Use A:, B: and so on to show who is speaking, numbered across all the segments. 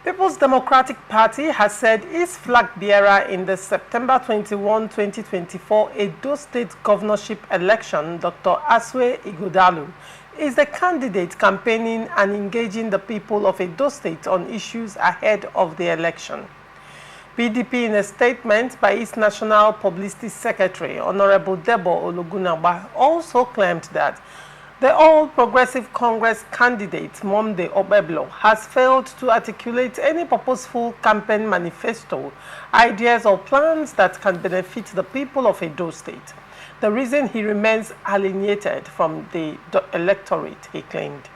A: People's Democratic Party has said its flag bearer in the September 21, 2024 Edo State Governorship election, Dr. Asue Ighodalo, is the candidate campaigning and engaging the people of Edo State on issues ahead of the election. PDP, in a statement by its National Publicity Secretary, Honorable Debo Ologunagba, also claimed that the All Progressive Congress candidate, Monde Obeblo, has failed to articulate any purposeful campaign manifesto, ideas or plans that can benefit the people of Edo State. The reason he remains alienated from the electorate, he claimed.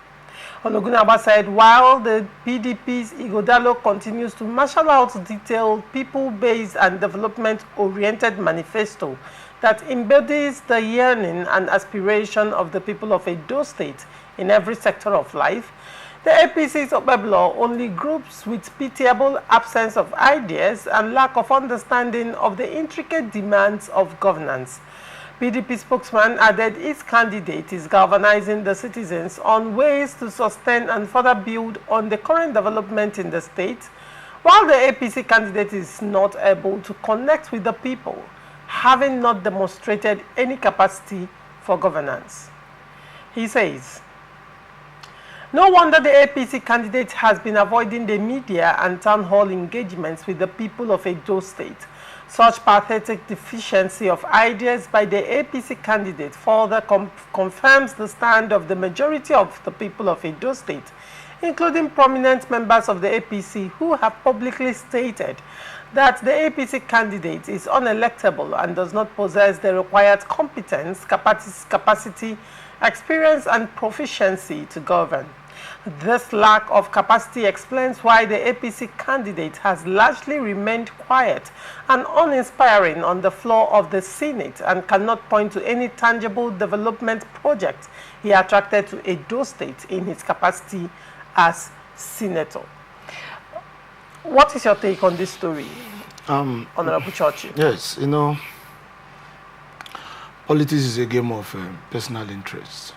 A: Ologunagba said while the PDP's Ighodalo continues to marshal out detailed, people-based and development-oriented manifesto that embodies the yearning and aspiration of the people of Edo State in every sector of life, the APC's Obeblo only groups with pitiable absence of ideas and lack of understanding of the intricate demands of governance. PDP spokesman added its candidate is galvanizing the citizens on ways to sustain and further build on the current development in the state, while the APC candidate is not able to connect with the people, having not demonstrated any capacity for governance. He says, no wonder the APC candidate has been avoiding the media and town hall engagements with the people of Edo State. Such pathetic deficiency of ideas by the APC candidate further confirms the stand of the majority of the people of Edo State, including prominent members of the APC who have publicly stated that the APC candidate is unelectable and does not possess the required competence, capacity, experience, and proficiency to govern. This lack of capacity explains why the APC candidate has largely remained quiet and uninspiring on the floor of the Senate and cannot point to any tangible development project he attracted to Edo State in his capacity as senator. What is your take on this story, Honorable Churchill?
B: Yes, you know, politics is a game of personal interest.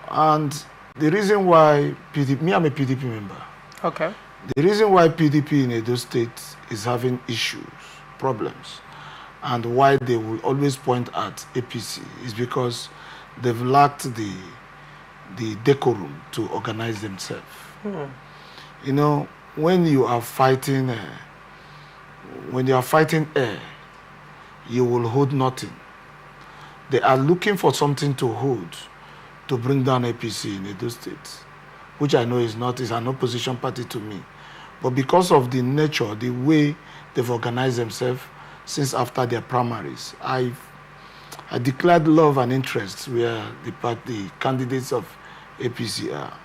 B: And the reason why PDP, I'm a PDP member.
A: Okay.
B: The reason why PDP in Edo State is having issues, problems, and why they will always point at APC is because they've lacked the decorum to organize themselves. You know, when you are fighting air, you will hold nothing. They are looking for something to hold to bring down APC in Edo State, which I know is an opposition party to me. But because of the nature, the way they've organized themselves since after their primaries, I declared love and interest where the candidates of APC are.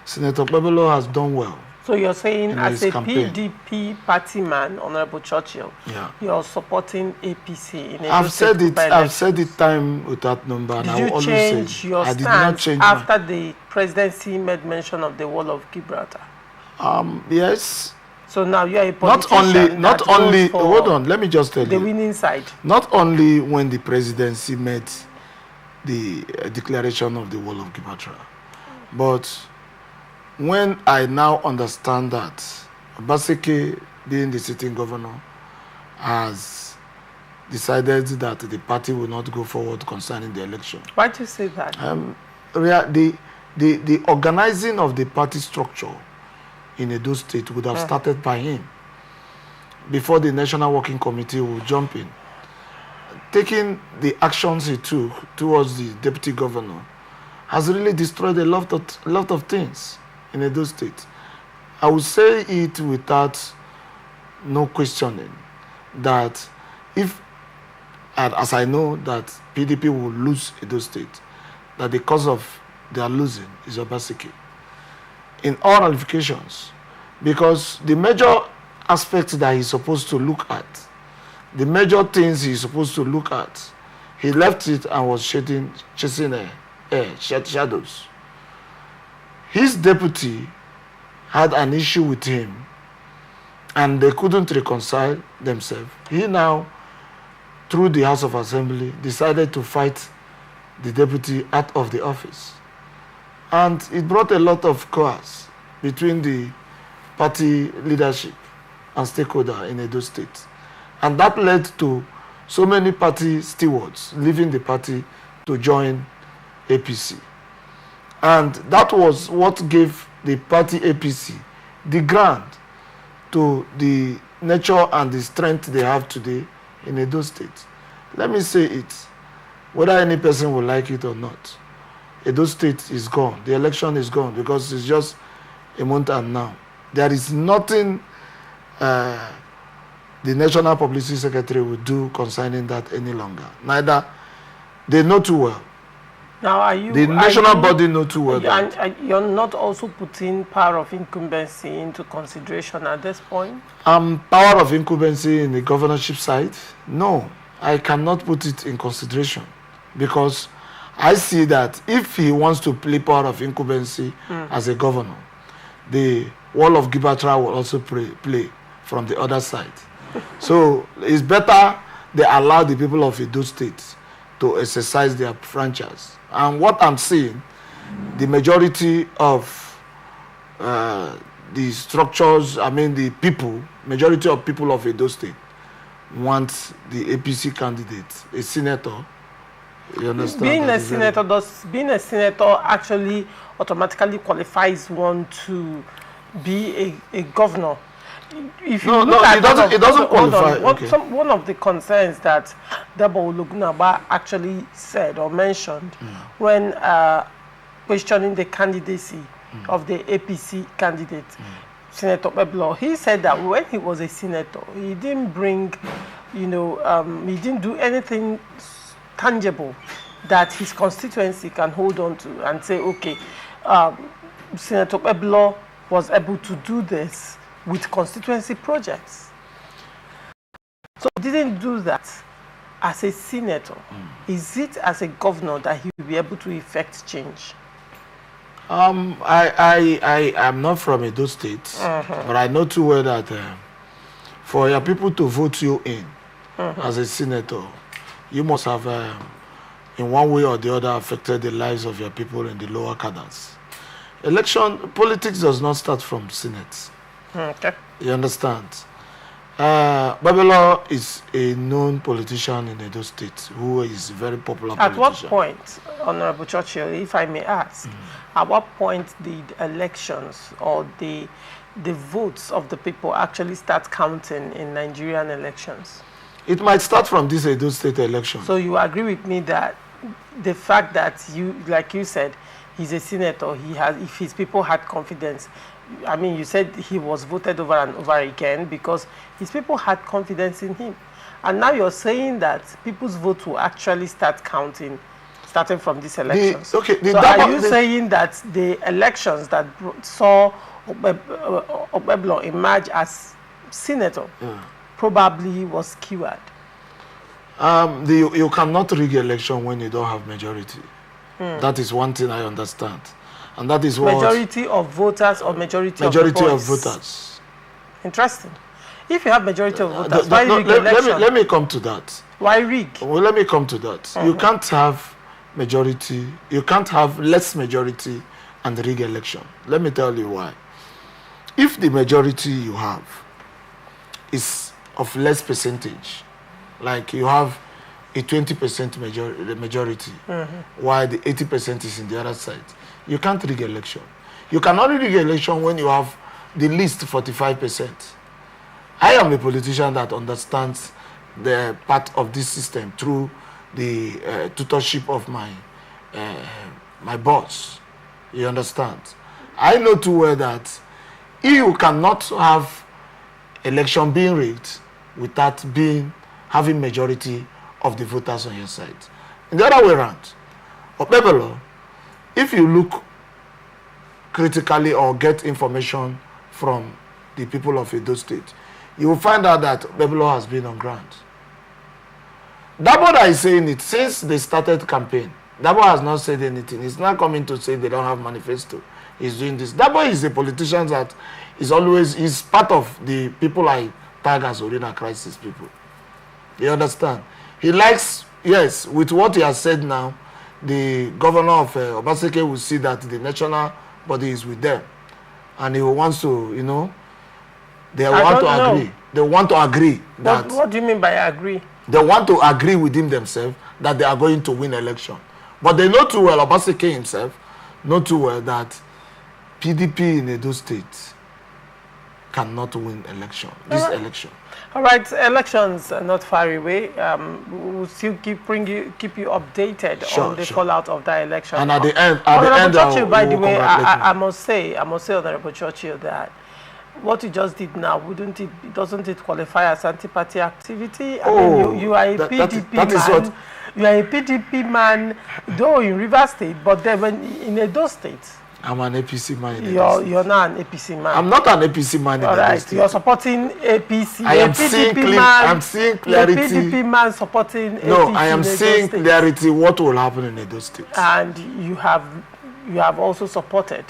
B: Senator Obeblo has done well.
A: So you're saying as a
B: campaign.
A: PDP party man, Honorable Churchill, you're supporting APC in Edo
B: I've said
A: State
B: it. I've said it time without number.
A: Did
B: and I
A: you
B: will always
A: change
B: say
A: your
B: I did not
A: stance
B: change
A: after the presidency made mention of the wall of Gibraltar?
B: Yes.
A: So now you are a politician.
B: Not only. Hold on. Let me just tell you.
A: The winning side.
B: Not only when the presidency made the declaration of the wall of Gibraltar, but when I now understand that Obaseki, being the sitting governor, has decided that the party will not go forward concerning the election.
A: Why do you say that?
B: The organizing of the party structure in Edo State would have started by him before the National Working Committee would jump in. Taking the actions he took towards the deputy governor has really destroyed a lot of things in Edo State. I would say it without no questioning that if, as I know that PDP will lose Edo State, that the cause of their losing is Obaseki. In all ramifications, because the major aspects that he's supposed to look at, the major things he's supposed to look at, he left it and was chasing shadows. His deputy had an issue with him and they couldn't reconcile themselves. He now, through the House of Assembly, decided to fight the deputy out of the office. And it brought a lot of chaos between the party leadership and stakeholders in Edo State. And that led to so many party stewards leaving the party to join APC. And that was what gave the party APC the grant to the nature and the strength they have today in Edo State. Let me say it, whether any person will like it or not, Edo State is gone. The election is gone because it's just a month and now. There is nothing the National Publicity Secretary will do concerning that any longer. Neither, they know too well.
A: Now, are you
B: the national body know too well that.
A: And you're not also putting power of incumbency into consideration at this point?
B: Power of incumbency in the governorship side? No, I cannot put it in consideration because I see that if he wants to play power of incumbency as a governor, the wall of Gibraltar will also play from the other side. So it's better they allow the people of Edo State to exercise their franchise. And what I'm seeing, the majority of the structures, the people, majority of people of Edo State want the APC candidate, a senator. You understand? Being
A: a senator actually automatically qualifies one to be a governor? If you
B: it doesn't qualify.
A: One of the concerns that Debo Ologunagba actually said or mentioned when questioning the candidacy of the APC candidate, Senator Peblo, he said that when he was a senator, he didn't bring, he didn't do anything tangible that his constituency can hold on to and say, okay, Senator Peblo was able to do this with constituency projects. So he didn't do that as a senator. Is it as a governor that he will be able to effect change?
B: I am not from Edo State, but I know too well that for your people to vote you in as a senator, you must have, in one way or the other, affected the lives of your people in the lower cadres. Politics does not start from Senate.
A: Okay.
B: You understand? Babelo is a known politician in Edo State who is a very popular politician.
A: At what point, Honorable Churchill, if I may ask, at what point did elections or the votes of the people actually start counting in Nigerian elections?
B: It might start from this Edo State election.
A: So you agree with me that the fact that like you said, he's a senator, if his people had confidence, you said he was voted over and over again because his people had confidence in him. And now you're saying that people's votes will actually start counting starting from these elections. So are you saying that the elections that saw Obeblo emerge as senator probably was skewed?
B: You cannot rig election when you don't have majority. That is one thing I understand. And that is what...
A: Majority of voters or majority of
B: voters.
A: Interesting. If you have majority of voters, why rig election?
B: Let me come to that.
A: Why rig?
B: Well, let me come to that. You can't have majority, you can't have less majority and rig election. Let me tell you why. If the majority you have is of less percentage, like you have a 20% majority, while the 80% is in the other side, you can't rig election. You can only rig election when you have the least 45%. I am a politician that understands the part of this system through the tutorship of my boss. You understand? I know too well that you cannot have election being rigged without having majority of the voters on your side. In the other way around, Obebelo, if you look critically or get information from the people of Edo State, you will find out that Babylon has been on ground. Dabo that is saying it since they started campaign. Dabo has not said anything. He's not coming to say they don't have manifesto. He's doing this. Dabo is a politician that is part of the people like tag as Orina crisis people. You understand? He likes, yes, with what he has said now, the governor of Obaseke will see that the national body is with them. And he wants to, you know, they want to agree. They want to agree that...
A: What do you mean by agree?
B: They want to agree within themselves that they are going to win election. But they know too well, Obaseke himself, know too well that PDP in Edo State cannot win election, election.
A: All right, elections are not far away. We will still keep you updated on the fallout of that election.
B: And at the end,
A: Churchill, by the way, I must say, Honorable Churchill, that what you just did now, doesn't it qualify as anti-party activity? I mean, you are a PDP man. You are a PDP man, though in Rivers State, but then in Edo State.
B: I'm an APC man.
A: You're not an APC man.
B: I'm not an APC man in Edo State.
A: You're supporting APC.
B: I'm seeing clarity.
A: A PDP man supporting APC.
B: No, I am seeing clarity what will happen in Edo State.
A: And you have also supported.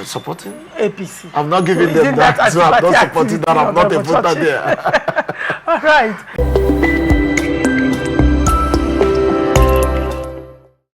B: Supporting
A: APC.
B: I'm not giving them that, so I'm not supporting that. I'm not a voter there.
A: All right.